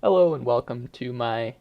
Hello and welcome to my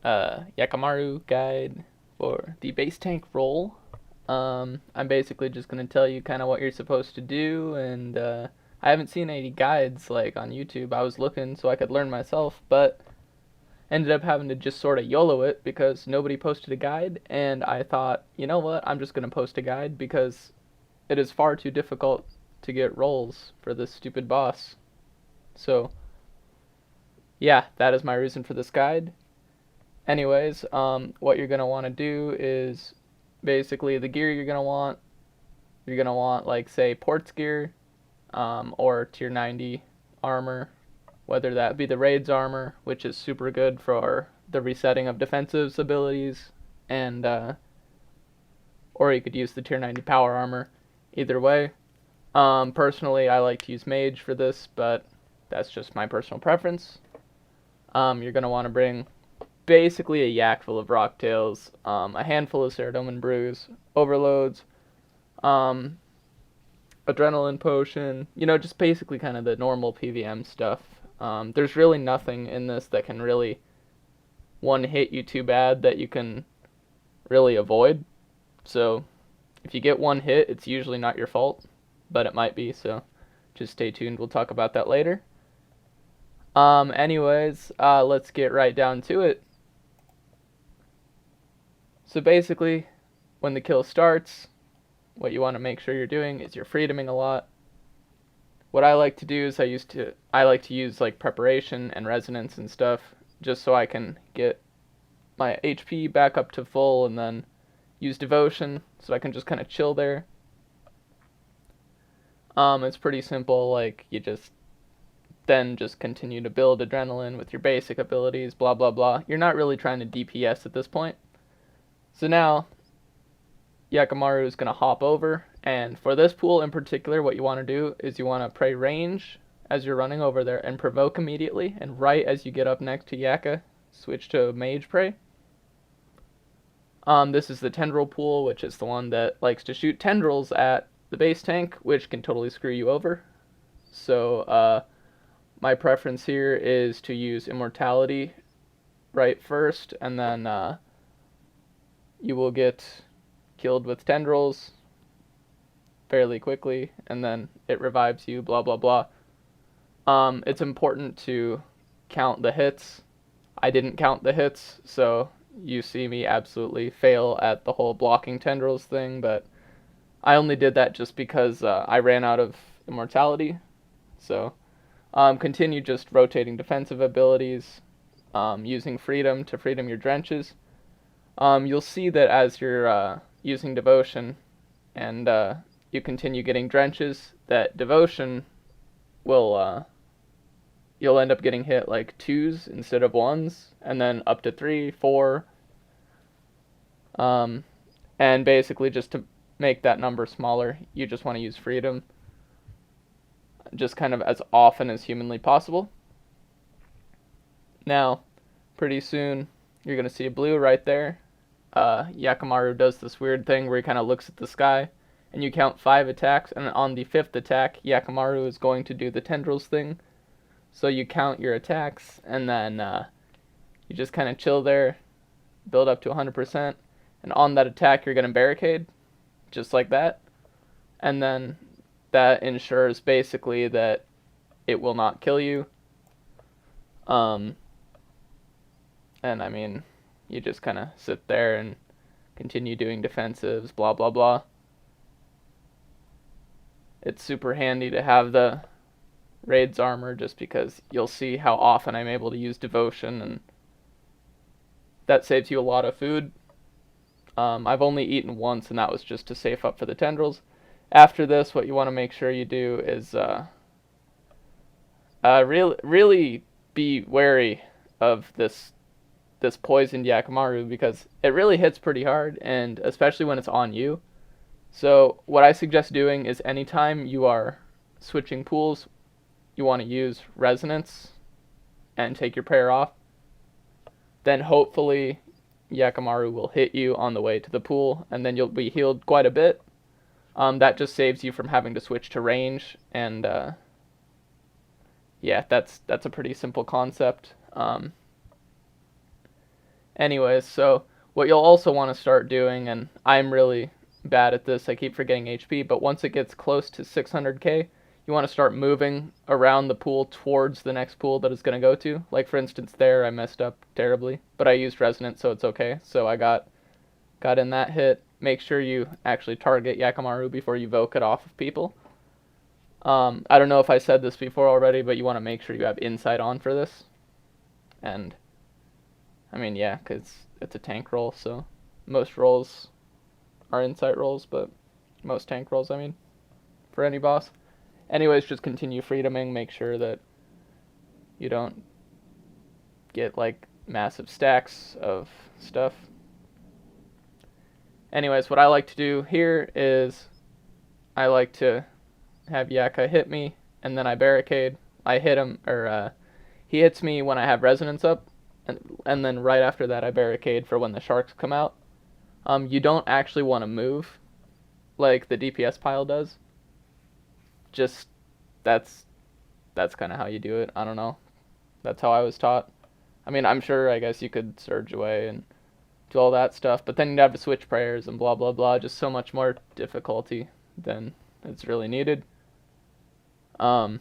Yakamaru guide for the base tank role. I'm basically just going to tell you kind of what you're supposed to do, and I haven't seen any guides like on YouTube. I was looking so I could learn myself, but ended up having to just sort of YOLO it because nobody posted a guide, and I thought, you know what, I'm just going to post a guide because it is far too difficult to get rolls for this stupid boss. So, yeah, that is my reason for this guide. Anyways, what you're gonna want to do is basically the gear you're gonna want. You're gonna want like say ports gear, or tier 90 armor, whether that be the raids armor, which is super good for the resetting of defensive abilities, and or you could use the tier 90 power armor. Either way, personally I like to use mage for this, but that's just my personal preference. You're gonna want to bring basically a yak full of rocktails, a handful of Ceradomin brews, overloads, um, adrenaline potion, just basically kind of the normal PVM stuff. There's really nothing in this that can really one hit you too bad that you can really avoid. So if you get one hit, it's usually not your fault, but it might be, so just stay tuned. We'll talk about that later. Anyways, let's get right down to it. So basically, when the kill starts, what you want to make sure you're doing is you're freedoming a lot. What I like to do is I like to use like preparation and resonance and stuff just so I can get my HP back up to full, and then use devotion so I can just kind of chill there. It's pretty simple, like you just continue to build adrenaline with your basic abilities, blah blah blah. You're not really trying to DPS at this point. So now, Yakamaru is going to hop over, and for this pool in particular, what you want to do is you want to pray range as you're running over there, and provoke immediately, and right as you get up next to Yaka, switch to mage pray. This is the Tendril pool, which is the one that likes to shoot tendrils at the base tank, which can totally screw you over. So, my preference here is to use immortality right first, and then you will get killed with tendrils fairly quickly, and then it revives you, blah blah blah. It's important to count the hits. I didn't count the hits, so you see me absolutely fail at the whole blocking tendrils thing, but I only did that just because I ran out of immortality. So continue just rotating defensive abilities, using freedom to freedom your drenches. You'll see that as you're using devotion and you continue getting drenches, that devotion will you'll end up getting hit like 2s instead of 1s, and then up to 3, 4. And basically just to make that number smaller, you just want to use freedom just kind of as often as humanly possible. Now, pretty soon, you're going to see a blue right there. Yakamaru does this weird thing where he kind of looks at the sky, and you count 5 attacks, and on the 5th attack, Yakamaru is going to do the tendrils thing. So you count your attacks, and then you just kind of chill there, build up to 100%, and on that attack, you're going to barricade, just like that. And then that ensures basically that it will not kill you. And I mean, you just kind of sit there and continue doing defensives, blah blah blah. It's super handy to have the raids armor just because you'll see how often I'm able to use devotion, and that saves you a lot of food. I've only eaten once, and that was just to save up for the tendrils. After this, what you want to make sure you do is really be wary of this poisoned Yakamaru, because it really hits pretty hard, and especially when it's on you. So what I suggest doing is anytime you are switching pools, you want to use resonance and take your prayer off. Then hopefully Yakamaru will hit you on the way to the pool, and then you'll be healed quite a bit. That just saves you from having to switch to range, and yeah, that's a pretty simple concept. Anyways, so what you'll also want to start doing, and I'm really bad at this, I keep forgetting HP, but once it gets close to 600k, you want to start moving around the pool towards the next pool that it's going to go to. Like, for instance, there, I messed up terribly, but I used Resonance, so it's okay. So I got in that hit. Make sure you actually target Yakamaru before you voke it off of people. I don't know if I said this before already, but you want to make sure you have Insight on for this. And, I mean, yeah, because it's a tank roll, so most rolls are Insight rolls, but most tank rolls, I mean, for any boss. Anyways, just continue freedoming, make sure that you don't get, like, massive stacks of stuff. Anyways, what I like to do here is I like to have Yaka hit me, and then I barricade. I hit him, or he hits me when I have Resonance up, and then right after that I barricade for when the sharks come out. You don't actually want to move like the DPS pile does. Just, that's kind of how you do it. I don't know. That's how I was taught. I mean, I'm sure, I guess you could surge away and do all that stuff, but then you'd have to switch prayers and blah, blah, blah. Just so much more difficulty than it's really needed. So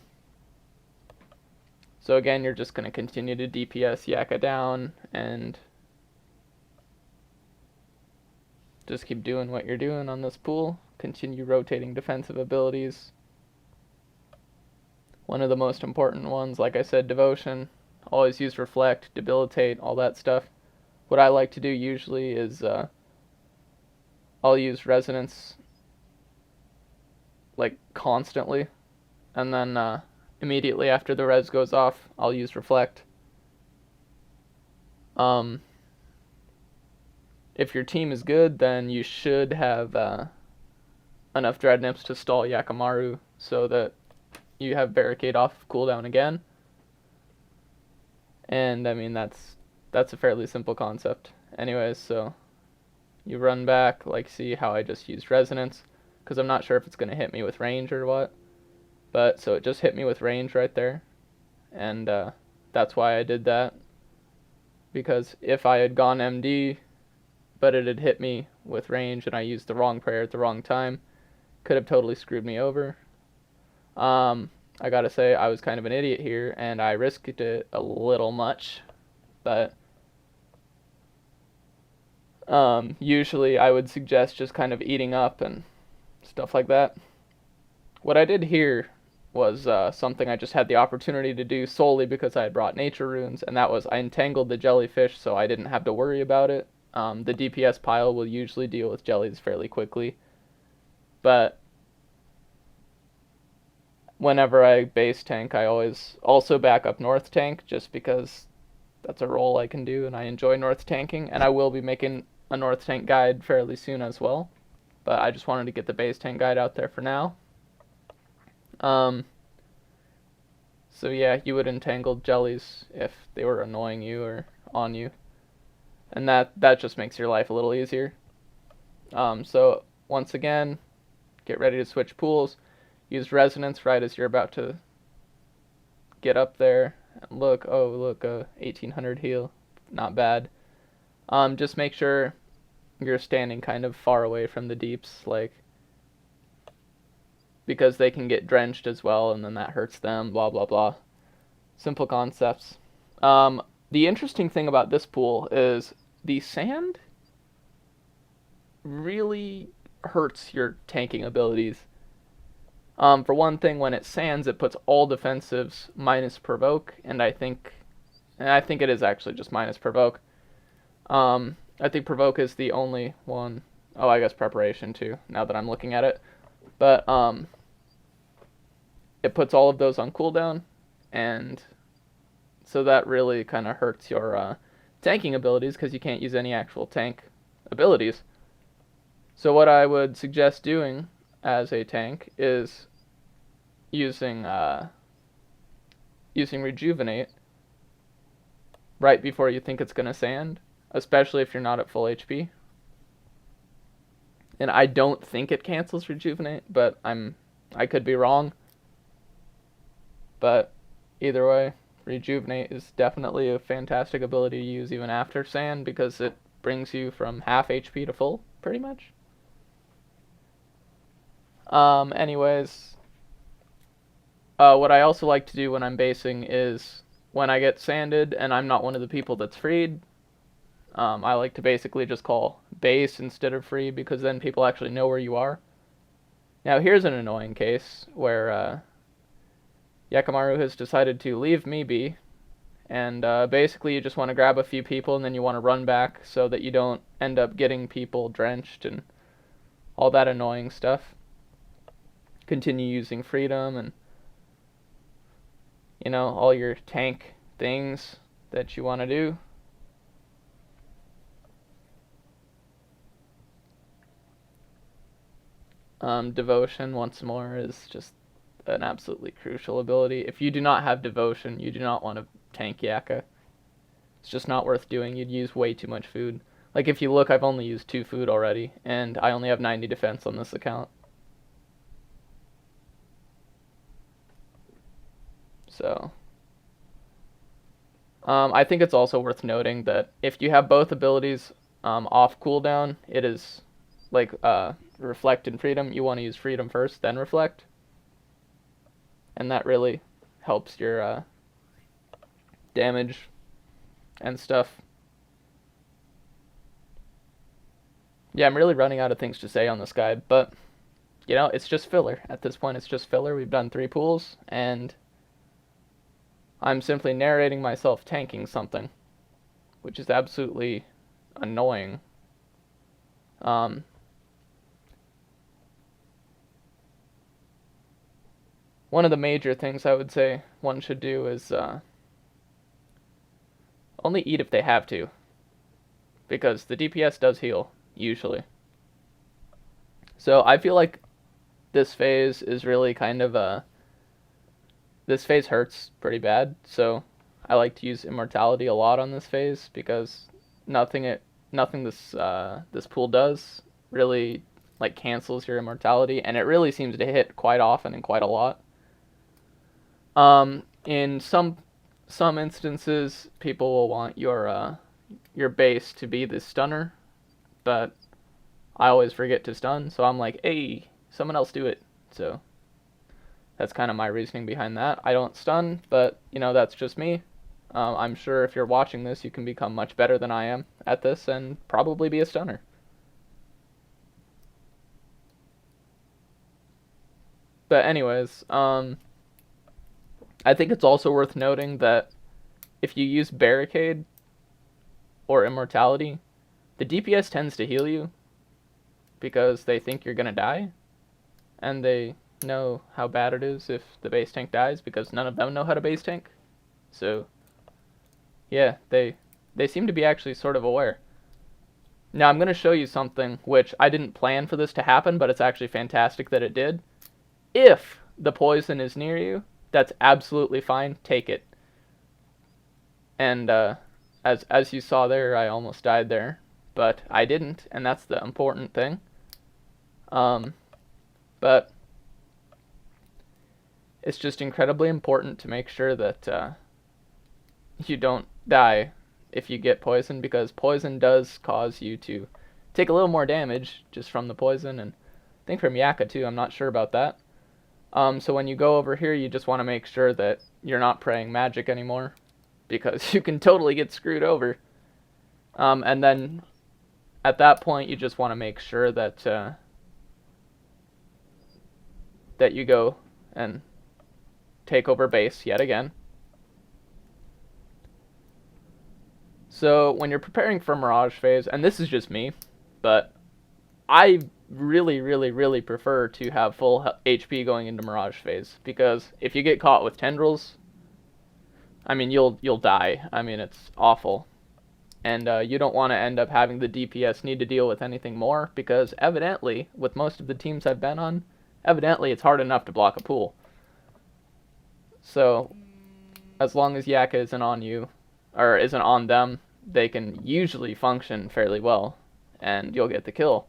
again, you're just going to continue to DPS Yaka down and just keep doing what you're doing on this pool. Continue rotating defensive abilities. One of the most important ones, like I said, Devotion. Always use Reflect, Debilitate, all that stuff. What I like to do usually is I'll use Resonance like constantly, and then immediately after the res goes off, I'll use Reflect. If your team is good, then you should have enough Dread Nips to stall Yakamaru so that you have Barricade off cooldown again. And I mean, that's a fairly simple concept. Anyways, so you run back, like, see how I just used Resonance, because I'm not sure if it's going to hit me with range or what. But, so it just hit me with range right there. And that's why I did that. Because if I had gone MD, but it had hit me with range and I used the wrong prayer at the wrong time, could have totally screwed me over. I gotta say, I was kind of an idiot here, and I risked it a little much. But usually I would suggest just kind of eating up and stuff like that. What I did here was something I just had the opportunity to do solely because I had brought nature runes, and that was I entangled the jellyfish so I didn't have to worry about it. The DPS pile will usually deal with jellies fairly quickly, but whenever I base tank, I always also back up north tank, just because that's a role I can do and I enjoy north tanking, and I will be making a north tank guide fairly soon as well, but I just wanted to get the base tank guide out there for now. So yeah, you would entangle jellies if they were annoying you or on you, and that just makes your life a little easier. So once again, get ready to switch pools. Use Resonance right as you're about to get up there. And look, oh look, 1800 heal, not bad. Just make sure you're standing kind of far away from the deeps, like, because they can get drenched as well, and then that hurts them, blah, blah, blah. Simple concepts. The interesting thing about this pool is the sand really hurts your tanking abilities. For one thing, when it sands, it puts all defensives minus provoke, and I think it is actually just minus provoke. I think provoke is the only one. Oh, I guess preparation too, now that I'm looking at it. But it puts all of those on cooldown, and so that really kind of hurts your tanking abilities, because you can't use any actual tank abilities. So what I would suggest doing as a tank is using Rejuvenate right before you think it's going to sand, especially if you're not at full HP. And I don't think it cancels Rejuvenate, but I could be wrong. But either way, Rejuvenate is definitely a fantastic ability to use even after Sand, because it brings you from half HP to full, pretty much. Anyways, what I also like to do when I'm basing is, when I get sanded and I'm not one of the people that's freed, I like to basically just call base instead of free, because then people actually know where you are. Now here's an annoying case where Yakamaru has decided to leave me be, and basically you just want to grab a few people and then you want to run back so that you don't end up getting people drenched and all that annoying stuff. Continue using freedom and, you know, all your tank things that you want to do. Devotion, once more, is just an absolutely crucial ability. If you do not have Devotion, you do not want to tank Yakka. It's just not worth doing. You'd use way too much food. Like, if you look, I've only used 2 food already, and I only have 90 defense on this account. So, I think it's also worth noting that if you have both abilities off cooldown, it is like Reflect and Freedom. You want to use Freedom first, then Reflect. And that really helps your damage and stuff. Yeah, I'm really running out of things to say on this guide, but, you know, it's just filler. At this point, it's just filler. We've done 3 pools, and I'm simply narrating myself tanking something, which is absolutely annoying. One of the major things I would say one should do is only eat if they have to, because the DPS does heal, usually. So I feel like this phase is really kind of this phase hurts pretty bad, so I like to use Immortality a lot on this phase, because nothing this pool does really like cancels your Immortality, and it really seems to hit quite often and quite a lot. In some instances, people will want your base to be the stunner, but I always forget to stun, so I'm like, hey, someone else do it. So that's kind of my reasoning behind that. I don't stun, but, you know, that's just me. I'm sure if you're watching this, you can become much better than I am at this and probably be a stunner. But anyways, I think it's also worth noting that if you use Barricade or Immortality, the DPS tends to heal you because they think you're gonna die, and they know how bad it is if the base tank dies, because none of them know how to base tank. So yeah, they seem to be actually sort of aware. Now I'm going to show you something which I didn't plan for this to happen, but it's actually fantastic that it did. If the poison is near you, that's absolutely fine, take it. And as you saw there, I almost died there, but I didn't, and that's the important thing. But it's just incredibly important to make sure that you don't die if you get poisoned, because poison does cause you to take a little more damage just from the poison, and I think from Yakka too, I'm not sure about that. So when you go over here, you just want to make sure that you're not praying magic anymore, because you can totally get screwed over. And then at that point, you just want to make sure that that you go and take over base yet again. So when you're preparing for Mirage phase, and this is just me, but I really prefer to have full HP going into Mirage phase, because if you get caught with Tendrils, I mean, you'll die. I mean, it's awful. And you don't want to end up having the DPS need to deal with anything more, because evidently, with most of the teams I've been on, evidently it's hard enough to block a pool. So as long as Yakka isn't on you, or isn't on them, they can usually function fairly well, and you'll get the kill.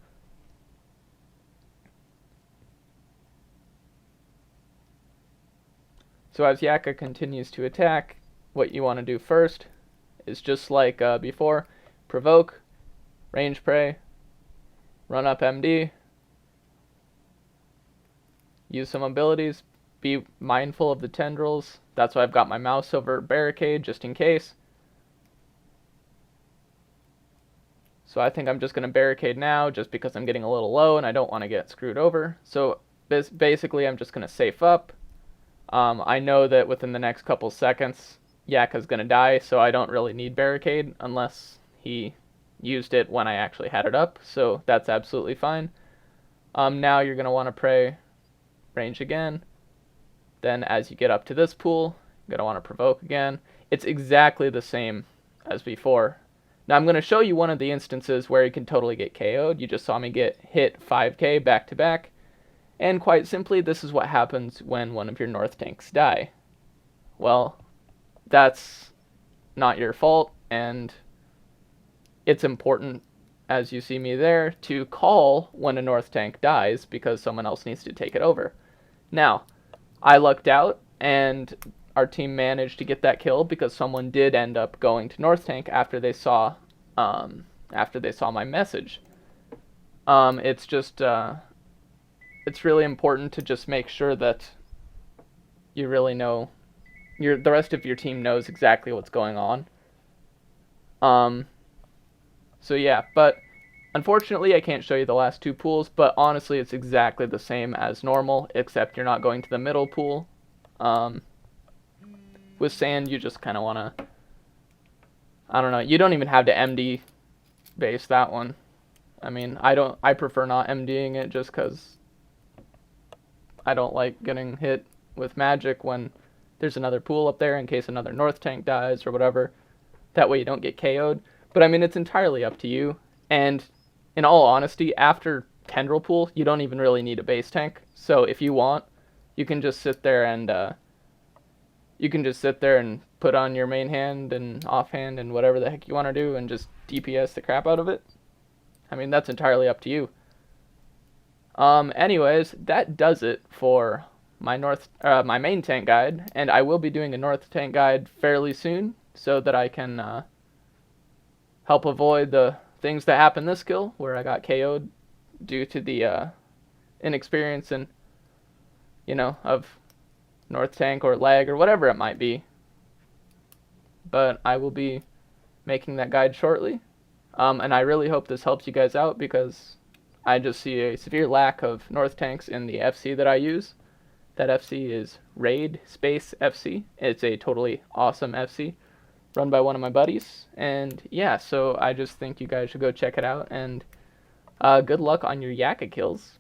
So as Yakka continues to attack, what you want to do first is just like before, provoke, range pray, run up MD, use some abilities, be mindful of the tendrils. That's why I've got my mouse over barricade just in case. So I think I'm just going to barricade now just because I'm getting a little low and I don't want to get screwed over. So basically I'm just going to safe up. I know that within the next couple seconds Yakka's going to die, so I don't really need barricade unless he used it when I actually had it up. So that's absolutely fine. Now you're going to want to pray range again. Then as you get up to this pool, you're going to want to provoke again. It's exactly the same as before. Now I'm going to show you one of the instances where you can totally get KO'd. You just saw me get hit 5k back to back. And quite simply, this is what happens when one of your North tanks die. Well, that's not your fault, and it's important, as you see me there, to call when a North tank dies because someone else needs to take it over. Now, I lucked out, and our team managed to get that kill because someone did end up going to North tank after they saw my message. It's just it's really important to just make sure that you really know the rest of your team knows exactly what's going on. So yeah, but unfortunately I can't show you the last two pools, but honestly it's exactly the same as normal, except you're not going to the middle pool. With sand, you just kind of want to, I don't know, you don't even have to MD base that one. I mean, I prefer not MDing it just because I don't like getting hit with magic when there's another pool up there in case another North tank dies or whatever. That way you don't get KO'd. But I mean, it's entirely up to you. And in all honesty, after Tendril pool, you don't even really need a base tank. So if you want, you can just sit there and put on your main hand and offhand and whatever the heck you want to do and just DPS the crap out of it. I mean, that's entirely up to you. Anyways, that does it for my my main tank guide, and I will be doing a North tank guide fairly soon so that I can help avoid the things that happened this kill where I got KO'd due to the inexperience and of North tank or lag or whatever it might be. But I will be making that guide shortly, and I really hope this helps you guys out because I just see a severe lack of North tanks in the FC that I use. That FC is Raid Space FC. It's a totally awesome FC run by one of my buddies, and yeah, so I just think you guys should go check it out, and good luck on your Yakka kills.